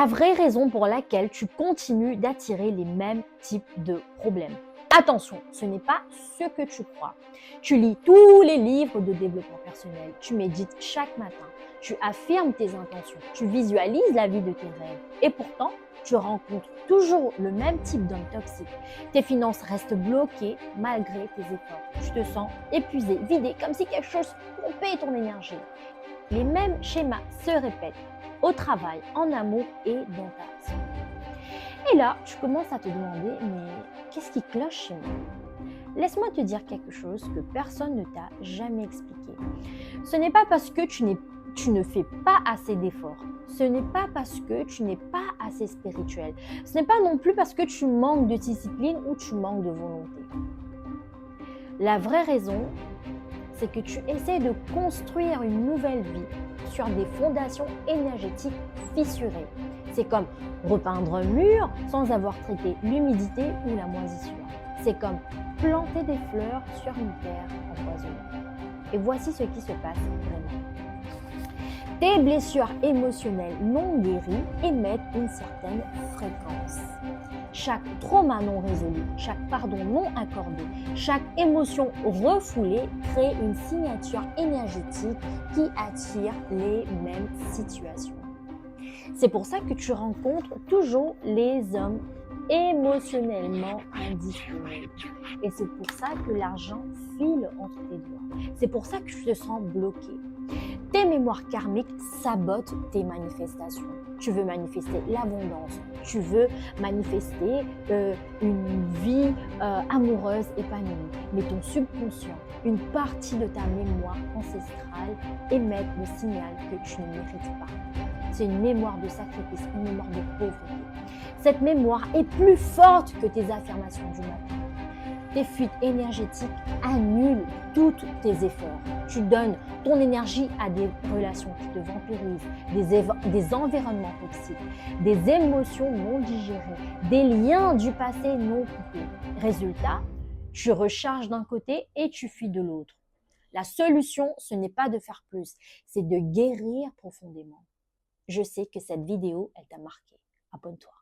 La vraie raison pour laquelle tu continues d'attirer les mêmes types de problèmes. Attention, ce n'est pas ce que tu crois. Tu lis tous les livres de développement personnel, tu médites chaque matin, tu affirmes tes intentions, tu visualises la vie de tes rêves et pourtant, tu rencontres toujours le même type d'homme toxique. Tes finances restent bloquées malgré tes efforts. Tu te sens épuisé, vidé, comme si quelque chose pompait ton énergie. Les mêmes schémas se répètent au travail, en amour et dans ta santé. Et là, tu commences à te demander, mais qu'est-ce qui cloche chez moi? Laisse-moi te dire quelque chose que personne ne t'a jamais expliqué. Ce n'est pas parce que tu ne fais pas assez d'efforts. Ce n'est pas parce que tu n'es pas assez spirituel. Ce n'est pas non plus parce que tu manques de discipline ou tu manques de volonté. La vraie raison, c'est que tu essaies de construire une nouvelle vie sur des fondations énergétiques fissurées. C'est comme repeindre un mur sans avoir traité l'humidité ou la moisissure. C'est comme planter des fleurs sur une terre empoisonnée. Et voici ce qui se passe vraiment. Tes blessures émotionnelles non guéries émettent une certaine fréquence. Chaque trauma non résolu, chaque pardon non accordé, chaque émotion refoulée crée une signature énergétique qui attire les mêmes situations. C'est pour ça que tu rencontres toujours les hommes émotionnellement indisponibles. Et c'est pour ça que l'argent file entre tes doigts. C'est pour ça que tu te sens bloqué. Tes mémoires karmiques sabotent tes manifestations. Tu veux manifester l'abondance, tu veux manifester une vie amoureuse épanouie. Mais ton subconscient, une partie de ta mémoire ancestrale émet le signal que tu ne mérites pas. C'est une mémoire de sacrifice, une mémoire de pauvreté. Cette mémoire est plus forte que tes affirmations du matin. Tes fuites énergétiques annulent tous tes efforts. Tu donnes ton énergie à des relations qui te vampirisent, des environnements toxiques, des émotions non digérées, des liens du passé non coupés. Résultat, tu recharges d'un côté et tu fuis de l'autre. La solution, ce n'est pas de faire plus, c'est de guérir profondément. Je sais que cette vidéo, elle t'a marqué. Abonne-toi.